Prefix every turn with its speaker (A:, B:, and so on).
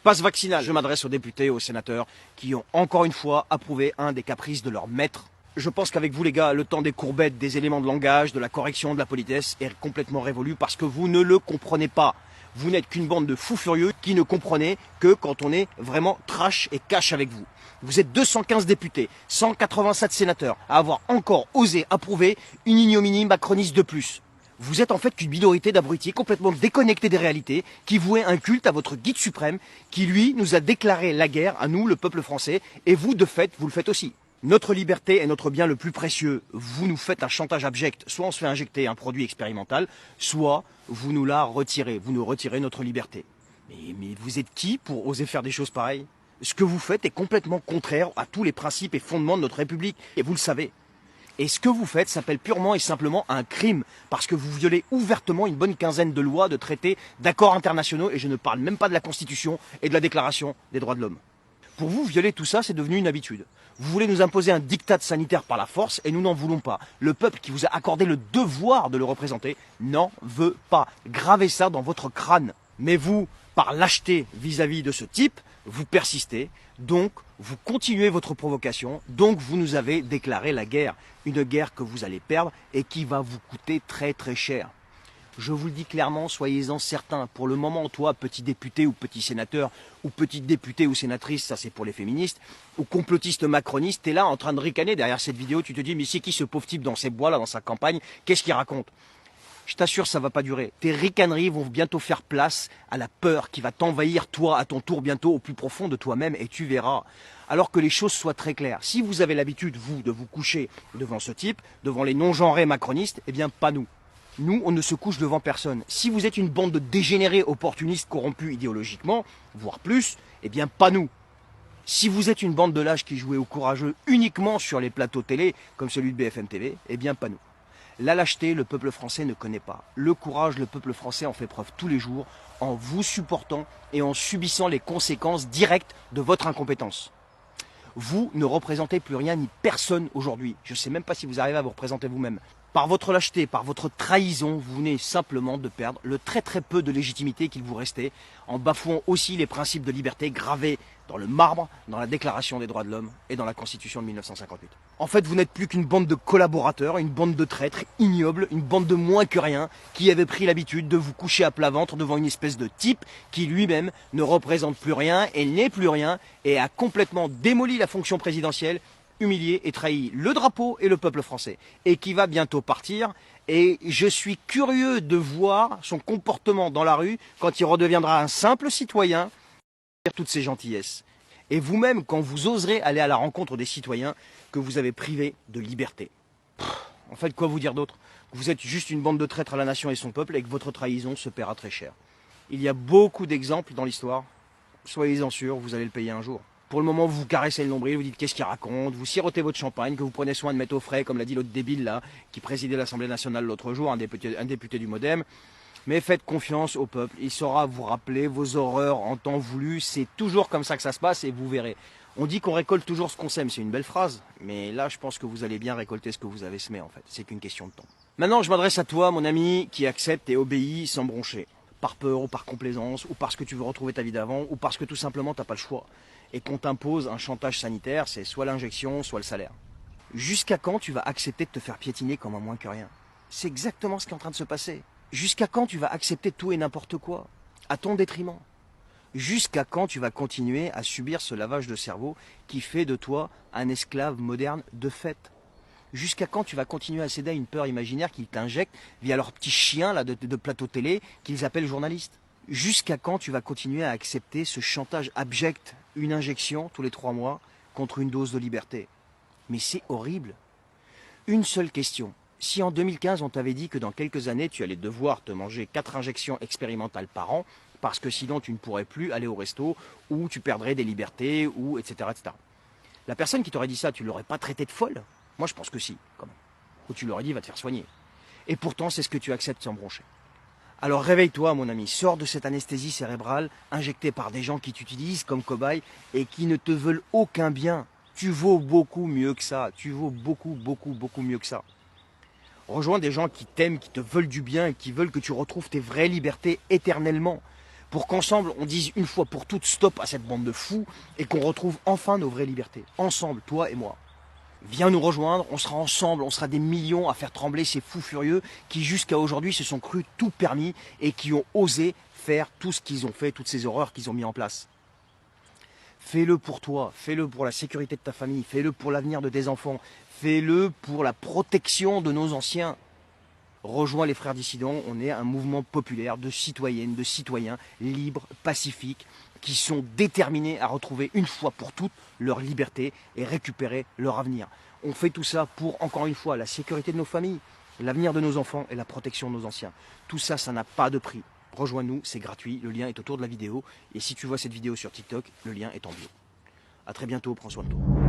A: Passe vaccinal, je m'adresse aux députés et aux sénateurs qui ont encore une fois approuvé un des caprices de leur maître. Je pense qu'avec vous les gars, le temps des courbettes, des éléments de langage, de la correction, de la politesse est complètement révolu parce que vous ne le comprenez pas. Vous n'êtes qu'une bande de fous furieux qui ne comprenez que quand on est vraiment trash et cash avec vous. Vous êtes 215 députés, 187 sénateurs à avoir encore osé approuver une ignominie macroniste de plus. Vous êtes en fait qu'une minorité d'abrutis complètement déconnectés des réalités, qui vouaient un culte à votre guide suprême, qui lui nous a déclaré la guerre à nous, le peuple français, et vous de fait, vous le faites aussi. Notre liberté est notre bien le plus précieux. Vous nous faites un chantage abject. Soit on se fait injecter un produit expérimental, soit vous nous la retirez. Vous nous retirez notre liberté. Mais vous êtes qui pour oser faire des choses pareilles? Ce que vous faites est complètement contraire à tous les principes et fondements de notre République. Et vous le savez. Et ce que vous faites s'appelle purement et simplement un crime, parce que vous violez ouvertement une bonne quinzaine de lois, de traités, d'accords internationaux, et je ne parle même pas de la Constitution et de la Déclaration des droits de l'homme. Pour vous, violer tout ça, c'est devenu une habitude. Vous voulez nous imposer un diktat sanitaire par la force, et nous n'en voulons pas. Le peuple qui vous a accordé le devoir de le représenter n'en veut pas. Gravez ça dans votre crâne. Mais vous, par lâcheté vis-à-vis de ce type, vous persistez, donc vous continuez votre provocation, donc vous nous avez déclaré la guerre. Une guerre que vous allez perdre et qui va vous coûter très très cher. Je vous le dis clairement, soyez-en certains. Pour le moment, toi, petit député ou petit sénateur, ou petite députée ou sénatrice, ça c'est pour les féministes, ou complotiste macroniste, t'es là en train de ricaner derrière cette vidéo, tu te dis, mais c'est qui ce pauvre type dans ces bois là, dans sa campagne, qu'est-ce qu'il raconte? Je t'assure, ça va pas durer. Tes ricaneries vont bientôt faire place à la peur qui va t'envahir, toi, à ton tour, bientôt au plus profond de toi-même, et tu verras. Alors que les choses soient très claires. Si vous avez l'habitude, vous, de vous coucher devant ce type, devant les non-genrés macronistes, eh bien, pas nous. Nous, on ne se couche devant personne. Si vous êtes une bande de dégénérés opportunistes corrompus idéologiquement, voire plus, eh bien, pas nous. Si vous êtes une bande de lâches qui jouait au courageux uniquement sur les plateaux télé, comme celui de BFM TV, eh bien, pas nous. La lâcheté, le peuple français ne connaît pas. Le courage, le peuple français en fait preuve tous les jours en vous supportant et en subissant les conséquences directes de votre incompétence. Vous ne représentez plus rien ni personne aujourd'hui. Je ne sais même pas si vous arrivez à vous représenter vous-même. Par votre lâcheté, par votre trahison, vous venez simplement de perdre le très très peu de légitimité qu'il vous restait, en bafouant aussi les principes de liberté gravés dans le marbre, dans la Déclaration des droits de l'homme et dans la Constitution de 1958. En fait, vous n'êtes plus qu'une bande de collaborateurs, une bande de traîtres ignobles, une bande de moins que rien, qui avait pris l'habitude de vous coucher à plat ventre devant une espèce de type qui lui-même ne représente plus rien et n'est plus rien et a complètement démoli la fonction présidentielle, humilié et trahi le drapeau et le peuple français, et qui va bientôt partir, et je suis curieux de voir son comportement dans la rue quand il redeviendra un simple citoyen, toutes ces gentillesses. Et vous-même, quand vous oserez aller à la rencontre des citoyens que vous avez privés de liberté. En fait, quoi vous dire d'autre? Vous êtes juste une bande de traîtres à la nation et son peuple, et que votre trahison se paiera très cher. Il y a beaucoup d'exemples dans l'histoire, soyez-en sûrs, vous allez le payer un jour. Pour le moment, vous vous caressez le nombril, vous dites qu'est-ce qu'il raconte, vous sirotez votre champagne, que vous prenez soin de mettre au frais, comme l'a dit l'autre débile là, qui présidait l'Assemblée nationale l'autre jour, un député du Modem. Mais faites confiance au peuple, il saura vous rappeler vos horreurs en temps voulu, c'est toujours comme ça que ça se passe et vous verrez. On dit qu'on récolte toujours ce qu'on sème, c'est une belle phrase, mais là je pense que vous allez bien récolter ce que vous avez semé en fait, c'est qu'une question de temps. Maintenant je m'adresse à toi mon ami qui accepte et obéit sans broncher, par peur ou par complaisance, ou parce que tu veux retrouver ta vie d'avant, ou parce que tout simplement t'as pas le choix. Et qu'on t'impose un chantage sanitaire, c'est soit l'injection, soit le salaire. Jusqu'à quand tu vas accepter de te faire piétiner comme un moins que rien? C'est exactement ce qui est en train de se passer. Jusqu'à quand tu vas accepter tout et n'importe quoi, à ton détriment? Jusqu'à quand tu vas continuer à subir ce lavage de cerveau qui fait de toi un esclave moderne de fait? Jusqu'à quand tu vas continuer à céder à une peur imaginaire qu'ils t'injectent via leur petit chien là, de plateau télé qu'ils appellent journaliste? Jusqu'à quand tu vas continuer à accepter ce chantage abject, une injection tous les 3 mois contre une dose de liberté? Mais c'est horrible. Une seule question. Si en 2015 on t'avait dit que dans quelques années tu allais devoir te manger 4 injections expérimentales par an, parce que sinon tu ne pourrais plus aller au resto, ou tu perdrais des libertés, ou etc. etc. La personne qui t'aurait dit ça, tu ne l'aurais pas traité de folle? Moi je pense que si, quand même. Ou tu l'aurais dit va te faire soigner. Et pourtant c'est ce que tu acceptes sans broncher. Alors réveille-toi mon ami, sors de cette anesthésie cérébrale injectée par des gens qui t'utilisent comme cobaye et qui ne te veulent aucun bien. Tu vaux beaucoup mieux que ça, tu vaux beaucoup mieux que ça. Rejoins des gens qui t'aiment, qui te veulent du bien et qui veulent que tu retrouves tes vraies libertés éternellement. pour qu'ensemble on dise une fois pour toutes stop à cette bande de fous et qu'on retrouve enfin nos vraies libertés. Ensemble, toi et moi. Viens nous rejoindre, on sera ensemble, on sera des millions à faire trembler ces fous furieux qui jusqu'à aujourd'hui se sont crus tout permis et qui ont osé faire tout ce qu'ils ont fait, toutes ces horreurs qu'ils ont mis en place. Fais-le pour toi, fais-le pour la sécurité de ta famille, fais-le pour l'avenir de tes enfants, fais-le pour la protection de nos anciens. Rejoins les frères dissidents, on est un mouvement populaire de citoyennes, de citoyens libres, pacifiques, qui sont déterminés à retrouver une fois pour toutes leur liberté et récupérer leur avenir. On fait tout ça pour, encore une fois, la sécurité de nos familles, l'avenir de nos enfants et la protection de nos anciens. Tout ça, ça n'a pas de prix. Rejoins-nous, c'est gratuit, le lien est autour de la vidéo. Et si tu vois cette vidéo sur TikTok, le lien est en bio. A très bientôt, prends soin de toi.